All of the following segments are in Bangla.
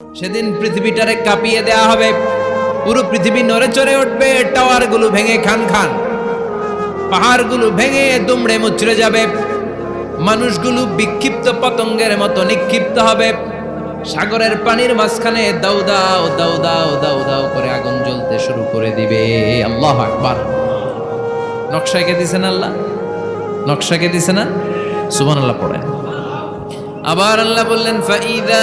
সেদিন পৃথিবীটারে কাঁপিয়ে দেয়া হবে, পুরো পৃথিবী নড়ে চড়ে উঠবে, টাওয়ারগুলো ভেঙে খান খান, পাহাড়গুলো ভেঙে দুমড়ে মুচড়ে যাবে, মানুষগুলো বিক্ষিপ্ত পতঙ্গের মতো নিক্ষিপ্ত হবে, সাগরের পানির মাঝখানে দাউ দাউ দাউ দাউ দাউ দাউ করে আগুন জ্বলতে শুরু করে দিবে। আল্লাহু আকবার। নকশা কে দিছেন আল্লাহ? নকশা কে দিছে না? সুবহানাল্লাহ পড়ে। আবার আল্লাহ বললেন ফাইদা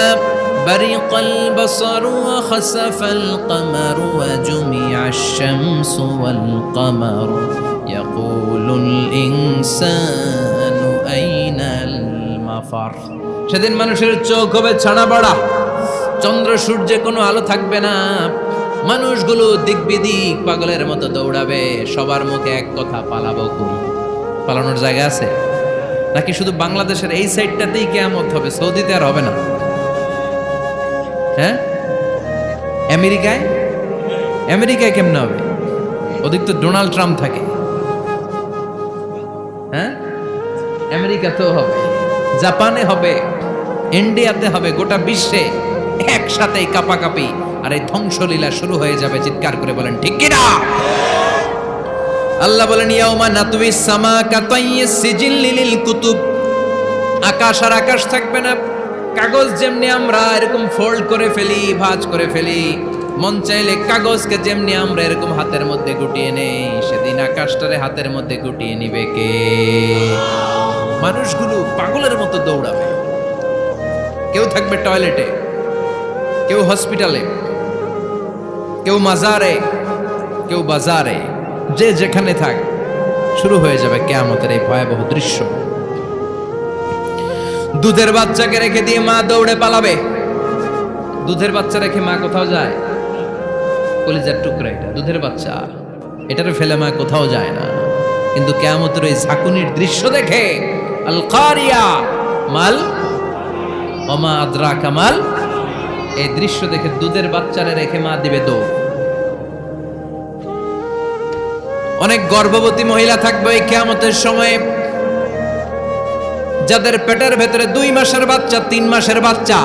বারিকাল বাসারু ওয়া খাসাফাল কমারু ওয়া জুমিআশ শামসু ওয়াল কমারু ইয়াকুলুল ইনসানু আইনাল মাফার। সেদিন মানুষের চোখ হবে ছানা বড়া, চন্দ্র সূর্যে কোনো আলো থাকবে না, মানুষগুলো দিক বিদিক পাগলের মতো দৌড়াবে, সবার মুখে এক কথা, পালাবো কোন? পালানোর জায়গা আছে নাকি শুধু বাংলাদেশের এই সাইডটাতেই কিয়ামত হবে? সৌদিতে আর হবে না? হ্যাঁ, আমেরিকায়? আমেরিকায় কেমনে হবে? ওদিক তো ডোনাল্ড ট্রাম্প থাকে। হ্যাঁ, আমেরিকাতেও হবে, জাপানে হবে, ইন্ডিয়াতে হবে, গোটা বিশ্বে একসাথেই কাপাকাপি আর এই ধ্বংসলীলা শুরু হয়ে যাবে। চিৎকার করে বলেন ঠিক কিনা? আল্লাহ বলেন ইয়াউমা নাতুইস সামা কাতাইয়িস সিজিল্লি লিল কুতুব। আকাশ আর আকাশ থাকবে না, কাগজ যেমনি আমরা এরকম ফোল্ড করে ফেলি, ভাঁজ করে ফেলি, মন চাইলে কাগজকে যেমনি আমরা এরকম হাতের মধ্যে গুটিয়ে নেই, সেদিন আকাশটারে হাতের মধ্যে গুটিয়ে নিবে কে? মানুষগুলো পাগলের মতো দৌড়াবে, কেউ থাকবে টয়লেটে, কেউ হসপিটালে, কেউ মাজারে, কেউ বাজারে, যে যেখানে থাক, শুরু হয়ে যাবে কিয়ামতের এই ভয়াবহ দৃশ্য। দুধের বাচ্চাকে রেখে দিয়ে মা দৌড়ে পালাবে। দুধের বাচ্চা রেখে মা কোথাও যায়? কলিজার টুকরা এটা, দুধের বাচ্চা, এটারে ফেলে মা কোথাও যায় না। কিন্তু কিয়ামতের এই ঝাঁকুনির দৃশ্য দেখে আল কারিয়া মাল ওমা আদরাকা মাল, এই দৃশ্য দেখে দুধের বাচ্চারে রেখে মা দিবে দৌড়। অনেক গর্ভবতী মহিলা থাকবে এই কিয়ামতের সময়ে, যাদের পেটের ভেতরে 2 মাসের বাচ্চা, 3 মাসের বাচ্চা,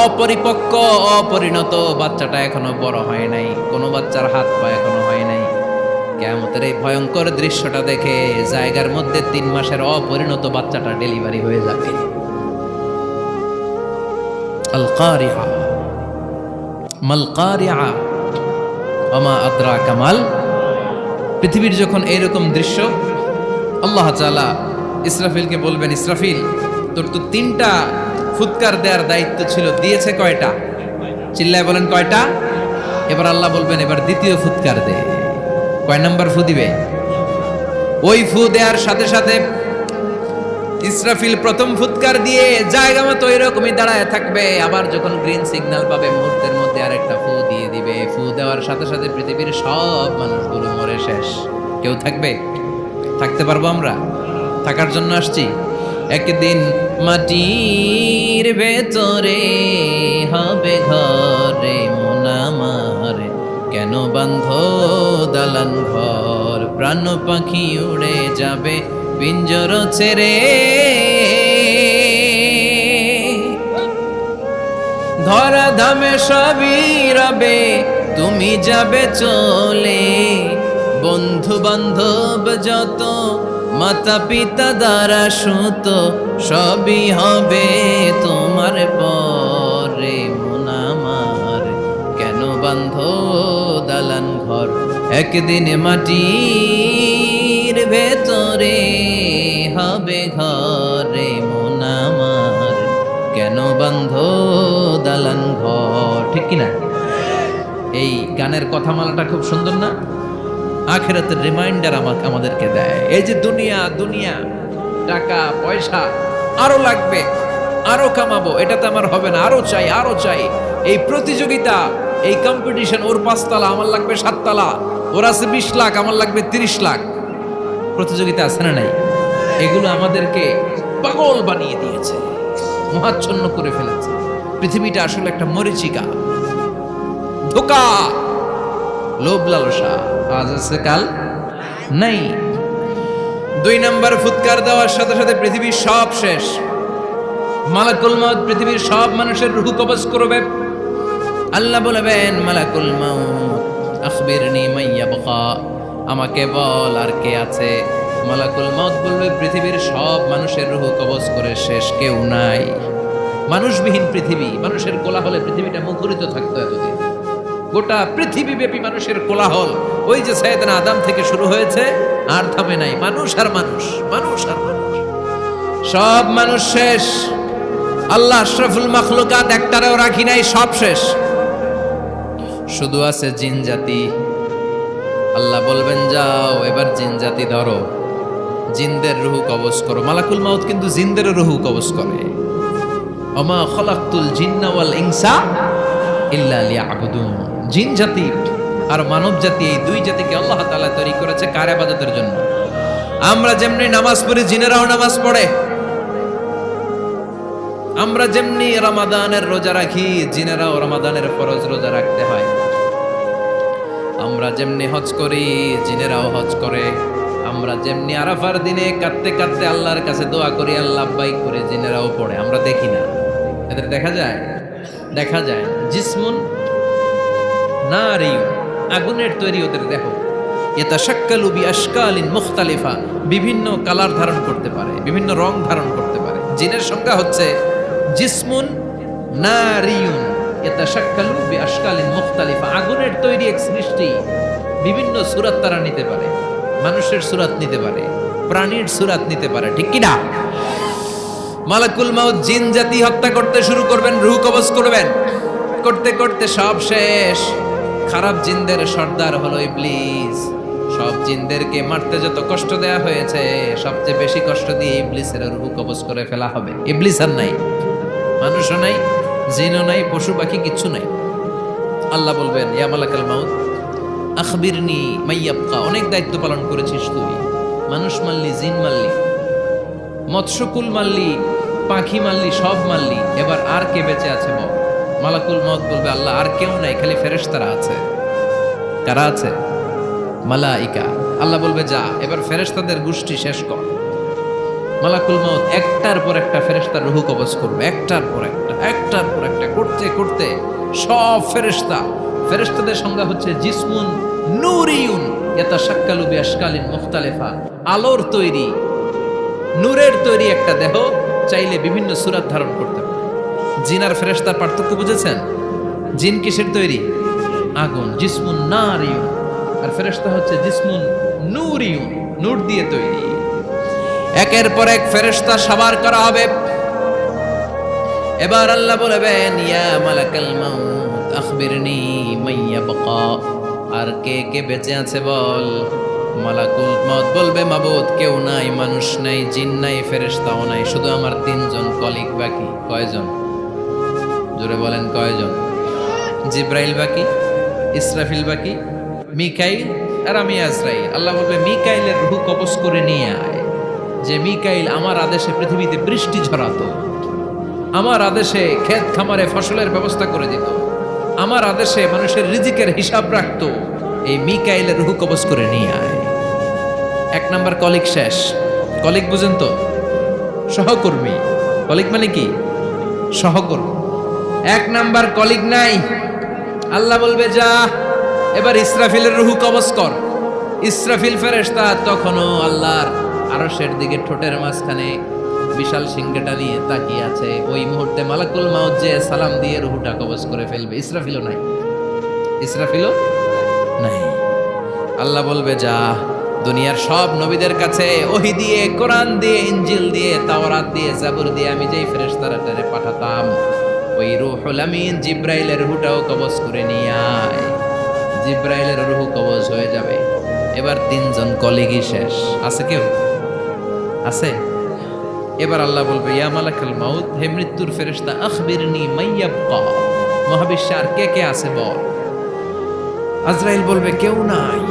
অপরিপক্ক অপরিণত, বাচ্চাটা এখনো বড় হয় নাই, কোনো বাচ্চার হাত পা এখনো হয় নাই। কিয়ামতের এই ভয়ঙ্কর দৃশ্যটা দেখে জায়গার মধ্যে 3 মাসের অপরিণত বাচ্চাটা ডেলিভারি হয়ে যাবে। আল কারিআ মাল কারিআ ওমা আদরাকা মাল। পৃথিবীর যখন এইরকম দৃশ্য, আল্লাহ তাআলা ইসরাফিলকে বলবেন, ইসরাফিল তোর তো 3টা ফুৎকার দেওয়ার দায়িত্ব ছিল, দিয়েছে কয়টা? চিল্লায় বলেন কয়টা? এবার আল্লাহ বলবেন এবার দ্বিতীয় ফুৎকার দে। কয় নাম্বার ফু দিবে? ওই ফু দেওয়ার সাথে সাথে ইসরাফিল প্রথম ফুৎকার দিয়ে জায়গা মতো এরকমই দাঁড়ায় থাকবে, আবার যখন গ্রিন সিগন্যাল পাবে মুহূর্তের মধ্যে আরেকটা ফু দিয়ে দিবে। ফু দেওয়ার সাথে সাথে পৃথিবীর সব মানুষগুলো মরে শেষ। কেউ থাকবে? থাকতে পারবো আমরা? থাকার জন্য আসছি। একদিন মাটির ভেতরে হবে ঘরে মন আমার, কেন বান্ধ দালান ঘর, প্রাণ পাখি উড়ে যাবে পিঞ্জর ছেড়ে, ধরা ধামে সবই রবে তুমি যাবে চলে, বন্ধু বান্ধব যত মাতা পিতা দ্বারা সুত সবই হবে তোমার পরে মন আমার, কেন বান্ধ দালান ঘর, একদিন মাটির ভেতরে হবে ঘরে মন আমার, কেন বান্ধ দালান ঘর। ঠিক কিনা? এই গানের কথামালাটা খুব সুন্দর না? আখিরাতের রিমাইন্ডার আমাদেরকে দেয়। এই যে দুনিয়া দুনিয়া, টাকা পয়সা আরো লাগবে, আরো কামাবো, এটা তো আমার হবে না, আরো চাই আরো চাই। এই প্রতিযোগিতা, এই কম্পিটিশন, ওর 5 তলা আমার লাগবে 7 তলা, ওর আছে 20 লাখ আমার লাগবে 30 লাখ, প্রতিযোগিতা আছে না নাই? এগুলো আমাদেরকে পাগল বানিয়ে দিয়েছে, মহাচ্ছন্ন করে ফেলেছে। পৃথিবীটা আসলে একটা মরীচিকা, ধোঁকা, লোভ লালসা, আজ আছে কাল নাই। 2 নাম্বার ফুৎকার দেওয়ার সাথে সাথে পৃথিবীর সব শেষ। মালাকুল মউত পৃথিবীর সব মানুষের রূহ কবজ করবে। আল্লাহ বলবেন মালাকুল মাউত আখবিরনি মান ইয়াবকা, আমাকে বল আর কে আছে। মালাকুল মাউত বলবে পৃথিবীর সব মানুষের রূহ কবজ করে শেষ, কেউ নাই। মানুষবিহীন পৃথিবী, মানুষের কোলাহলে পৃথিবীটা মুখরিত থাকতো এতদিন। গোটা পৃথিবীব্যাপী মানুষের কোলাহল, ওই যে সাইয়েদনা আদম থেকে শুরু হয়েছে আর থামে নাই। মানুষ আর মানুষ, মানুষ আর মানুষ, সব মানুষ শেষ। আল্লাহ আশরাফুল মাখলুকাত একটারেও রাখি নাই, সব শেষ। শুধু আছে জিন জাতি। আল্লাহ বলবেন যাও এবার জিন জাতি ধরো, জিনদের রুহু কবজ করো। মালাকুল মাউত কিন্তু জিনদের রুহু কবজ করে। ওমা খলাকতুল জিন্না ওয়াল ইনসা ইল্লা লিয়াবুদুন। জিন জাতি আর মানব জাতি, এই দুই জাতিকে আল্লাহ তাআলা তৈরি করেছে কার ইবাদতের জন্য। আমরা যেমনি নামাজ পড়ি, জিনেরাও নামাজ পড়ে। আমরা যেমনি রমাদানের রোজা রাখি, জিনেরাও রমাদানের ফরজ রোজা রাখতে হয়। আমরা যেমনি হজ করি, জিনেরাও হজ করে। আমরা যেমনি আরাফার দিনে কাঁদতে কাঁদতে আল্লাহর কাছে দোয়া করি, আল্লাহ বাইক করে, জিনেরাও পড়ে। আমরা দেখি না, এদের দেখা যায়? দেখা যায়। জিসমুন নারী, আগুনের তৈরি ওদের দেহ। ইয়াতাশাক্কালু বিআশকালিন মুখতালিফা, বিভিন্ন কালার ধারণ করতে পারে, বিভিন্ন রং ধারণ করতে পারে। জিনের সংখ্যা হচ্ছে জিসমুন নারিয়ুন ইয়াতাশাক্কালু বিআশকালিন মুখতালিফা, আগুনের তৈরি এক সৃষ্টি। বিভিন্ন সূরত তারা নিতে পারে, মানুষের সূরত নিতে পারে, প্রাণীর সূরত নিতে পারে, ঠিক কি না? মালাকুল মাউত জিন জাতি হত্যা করতে শুরু করবেন, রূহ কবজ করবেন। করতে করতে সব শেষ। খারাপ জিনদের সর্দার হলো ইবলিস। সব জিনদেরকে মারতে যত কষ্ট দেয়া হয়েছে, সবচেয়ে বেশি কষ্ট দিয়ে ইবলিসের রূহ কবজ করে ফেলা হবে। ইবলিস আর নাই, মানুষও নাই, জিনও নাই, পশু পাখি কিচ্ছু নাই। আল্লাহ বলবেন ইয়া মালাকাল মাউত আখবিরনি মাইয়াবকা, অনেক দায়িত্ব পালন করেছিস তুই। মানুষ মারলি, জিন মারলি, মৎস্যকুল মারলি, পাখি মারলি, সব মারলি, এবার আর কে বেঁচে আছে বল। মালাকুল মাউত বলবে আল্লাহ আর কেউ নাই, খালি ফেরেশতারা আছে। কারা আছে? মালাইকা। আল্লাহ বলবে যা এবার ফেরেশতাদের গোষ্ঠী শেষ কর। মালাকুল মাউত একটার পর একটা ফেরেশতার রূহ কবজ করবে, একটার পর একটা, একটার পর একটা, করতে করতে সব ফেরেশতা। ফেরেশতাদের সংজ্ঞা হচ্ছে জিসমুন নূরিয়ুন ইয়াতাশাক্কালু বিআশকালিন মুখতালিফা, আলোর তৈরি, নূরের তৈরি একটা দেহ, চাইলে বিভিন্ন সূরত ধারণ করতে পারে। জিন আর ফেরেশতার পার্থক্য বুঝেছেন? জিন কিসের তৈরি? আগুন, জিসমুন নারিয়ুন। আর ফেরেশতা হচ্ছে জিসমুন নূরিয়ুন, নূর দিয়ে তৈরি। একের পর এক ফেরেশতা সবার করা হবে। এবার আল্লাহ বলবেন ইয়া মালাকাল মাউত আখবিরনি মান ইয়াবকা, আর কে কে বেঁচে আছে বল। মালাকুল মাউত বলবে মাবুদ কেউ নাই, মানুষ নাই, জিন নাই, ফেরেশতাও নাই, শুধু আমার তিনজন কলিগ বাকি। কয়জন? জোরে বলেন কয়জন? জিব্রাইল বাকি, ইসরাফিল বাকি, মিকাইল আর আমি আজরাইল। আল্লাহ বলবে মিকাইলের রূহ কবজ করে নিয়ে আয়। যে মিকাইল আমার আদেশে পৃথিবীতে বৃষ্টি ঝরাতো, আমার আদেশে ক্ষেত খামারে ফসলের ব্যবস্থা করে দিত, আমার আদেশে মানুষের রিজিকের হিসাব রাখতো, এই মিকাইলের রূহ কবজ করে নিয়ে আয়। এক নাম্বার কলিগ শেষ। কলিগ বুঝেন তো? সহকর্মী। কলিগ মানে কি? সহকর্মী। এক নাম্বার কলিগ নাই। আল্লাহ বলবে যা এবার ইসরাফিলের রূহ কবজ কর। ইসরাফিল ফেরেশতা তখনও আল্লাহর আরশের দিকে ঠোঁটের মাঝখানে বিশাল সিংহটা নিয়ে তাকিয়ে আছে। ওই মুহূর্তে মালাকুল মাউত যে সালাম দিয়ে রূহটা কবজ করে ফেলবে। ইসরাফিলও নাই, ইসরাফিলও নাই। আল্লাহ বলবে যা দুনিয়ার সব নবীদের কাছে ওহী দিয়ে, কোরআন দিয়ে, ইনজিল দিয়ে, তাওরাত দিয়ে, জাবুর দিয়ে আমি যেই ফেরেশতারে পাঠাতাম, ওই রূহুল আমিন জিব্রাইলের রূহটাও কবজ করে নিয়ে আয়। জিব্রাইলের রূহ কবজ হয়ে যাবে। এবার তিনজন কলিগই শেষ। আছে কেউ? আছে? এবার আল্লাহ বলবে ইয়া মালাকাল মাউত, হে মৃত্যুর ফেরেশতা আখবিরনি মাইয়াবকা, মহাবিশ্বে আর কে কে আছে বল। আজরাইল বলবে কেউ নাই,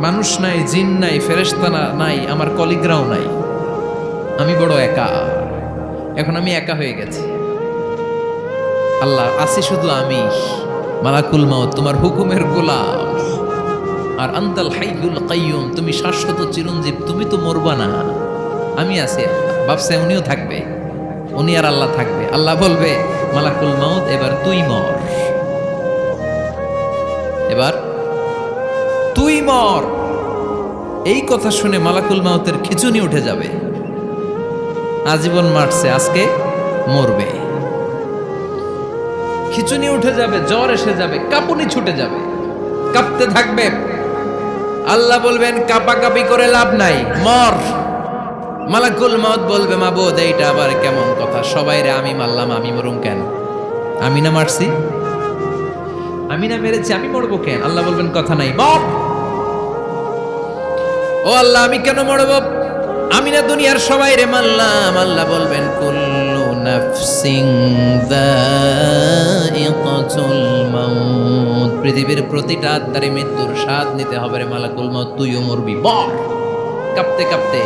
মানুষ নাই, জিন নাই, ফেরেশতা নাই, আমার কলিগরাও নাই, আমি বড় একা। এখন আমি একা হয়ে গেছি। আল্লাহ আছি শুধু আমি। মালাকুল মাউত তোমার হুকুমের গোলাম। আর আনতাল হাইয়ুল কাইয়ুম, তুমি শাশ্বত চিরঞ্জীব, তুমি তো মরবা না, আমি আছি। ভাবছে উনিও থাকবে, উনি আর আল্লাহ থাকবে। আল্লাহ বলবে মালাকুল মাউত এবার তুই মর। এবার তুই মর, এই কথা শুনে মালাকুল মাউতের খিচুনি উঠে যাবে। আজীবন মারছে, আজকে মরবে। খিচুনি উঠে যাবে, জ্বর এসে যাবে, কাঁপুনি ছুটে যাবে, কাঁপতে থাকবে। আল্লাহ বলবেন কাঁপাকাঁপি করে লাভ নাই, মর। মালাকুল মাউত বলবে মাবুদ এইটা আবার কেমন কথা, সবাই রে আমি মারলাম, আমি মরুম কেন? আমি না মারছি, আমি না মেরেছি, আমি মরবো কেন? আল্লাহ বলবেন কথা নাই, মর। ও আল্লাহ আমি কেন মরবো? আমি না দুনিয়ার সবাই রে মারলাম। আল্লাহ বলবেন কুল্লু নাফসিন যায়িকাতুল মাউত, পৃথিবীর প্রতিটা আত্মারে মৃত্যুর স্বাদ নিতে হবে রে মালাকুল মাউত, তুইও মরবি, মর। কাঁপতে কাঁপতে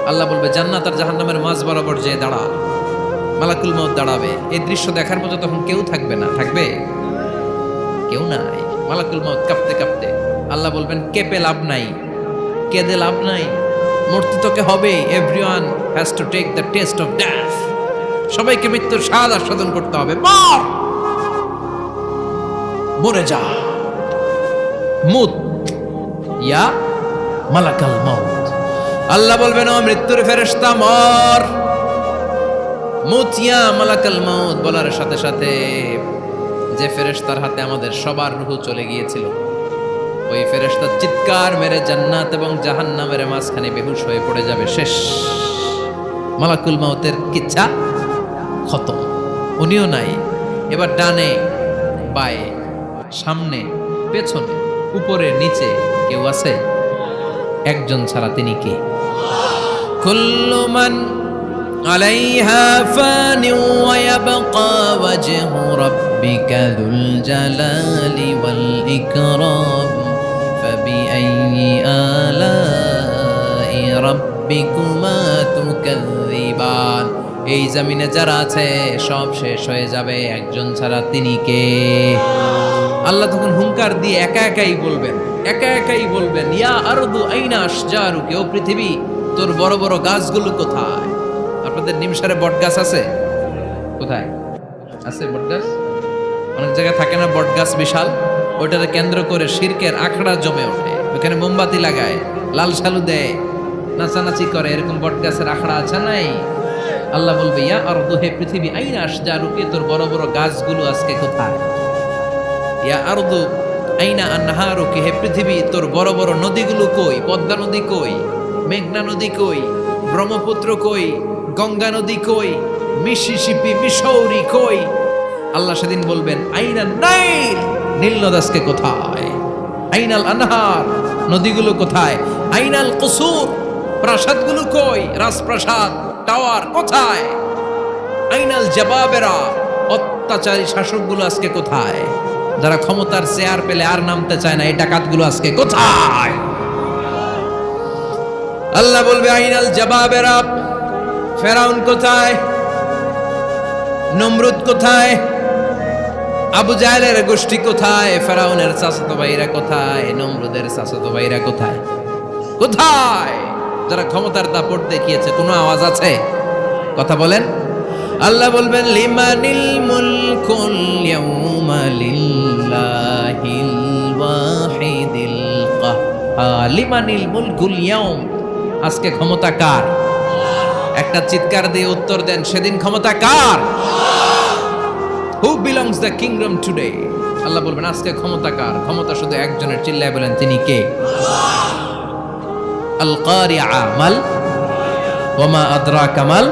আল্লাহ বলবে জান্নাত আর জাহান্নামের মাঝ বরাবর যে দাঁড়া। মালাকুল মাউত দাঁড়াবে, এই দৃশ্য দেখার মতো তখন কেউ থাকবে না, থাকবে কেউ নাই। মালাকুল মাউত কাঁপতে কাঁপতে, আল্লাহ বলবেন কেঁপে লাভ নাই, কেঁদে লাভ নাই, মরতে তোকে হবে। Everyone has to take the test of death, সবাইকে মৃত্যুর স্বাদ আস্বাদন করতে হবে। মর, মরে যা, মুত ইয়া মালাকাল মাউত। আল্লাহ বলবেন ও মৃত্যুর ফেরেশতা মর, মুত ইয়া মালাকাল মাউত। বলার সাথে সাথে যে ফেরেশতার হাতে আমাদের সবার রূহ চলে গিয়েছিল, ওই ফেরেশতা চিৎকার মেরে জান্নাত এবং জাহান্নামের মাঝখানে বেহুশ হয়ে পড়ে যাবে, শেষ। মালাকুল মাউতের কিচ্ছা খতম, উনিও নাই। এবার ডানে বায়ে, সামনে পেছনে, উপরে নিচে কেউ আছে? একজন ছাড়া, তিনি কে? কুল্লু মান আলাইহা ফানি ওয়া ইয়াবকা ওয়াজহু রাব্বিকা যুল জালালি ওয়াল ইকরাম ফাবিআইয়ি আলাই রাব্বিকুমা তুকাযযিবান। এই জমিনে যারা আছে সব শেষ হয়ে যাবে, একজন ছাড়া, তিনি কে? আল্লাহ তখন হুঙ্কার দিয়ে একা একাই বলবেন, একা একাই বলবেন ইয়া আরদু আইনা আশজারুকি, ও পৃথিবী তোর বড় বড় গাছগুলো কোথায়? আপনাদের নিমসারে বট গাছ আছে? কোথায় আছে বট গাছ? অনেক জায়গায় থাকে না বট গাছ বিশাল, ওইটাকে কেন্দ্র করে শিরকের আখড়া জমে ওঠে, ওখানে মোমবাতি লাগায়, লাল শালু দেয়, নাচানাচি করে, এরকম বট গাছের আখড়া আছে নাই? আল্লাহ বলবে ইয়া আরদু, হে পৃথিবী, আইনা আশজারুকি, তোর বড় বড় গাছগুলো আজকে কোথায়? ইয়া আরদু আইনা আনহারুকি, হে পৃথিবী তোর বড় বড় নদীগুলো কই? পদ্মা নদী কই? মেঘনা নদী কই? ব্রহ্মপুত্র কই? গঙ্গা নদী কই? মিসিসিপি, মিসৌরি কই? আল্লাহ সেদিন বলবেন আইনা নাইল, নীল নদ আজকে কোথায়? আইনাল আনহার, নদীগুলো কোথায়? আইনাল কুসুর, প্রাসাদগুলো কই? রাজপ্রাসাদ, টাওয়ার কোথায়? আইনাল জাবাবেরা, অত্যাচারী শাসকগুলো আজকে কোথায়? যারা ক্ষমতার চেয়ার পেলে আর নামতে চায় না, এই ডাকাতগুলো আজকে কোথায়? আল্লাহ বলবে আইনাল জাবাবেরা, ফেরাউন কোথায়? নমরুদ কোথায়? আবু জাহেলের গোষ্ঠী কোথায়? ফেরাউনের চাচাতো ভাইরা কোথায়? নমরুদের চাচাতো ভাইরা কোথায়? কোথায়? যারা ক্ষমতার দাপট দেখিয়েছে, কোনো আওয়াজ আছে? কথা বলেন। আল্লাহ বলবেন লিমানিল মুলকুল ইয়াউমা লিল্লাহিল ওয়াহিদিল কাহ্হার, লিমানিল মুলকুল ইয়াউম, আজকে ক্ষমতা কার? একটা চিৎকার দিয়ে উত্তর দেন, সেদিন ক্ষমতা কার? Who belongs the kingdom today? Allah বলবেন আজকে ক্ষমতা কার? ক্ষমতা শুধু একজনের, চিল্লায় বলেন তিনি কে? আল কারিআ মাল ওয়া মা আদরাকা মাল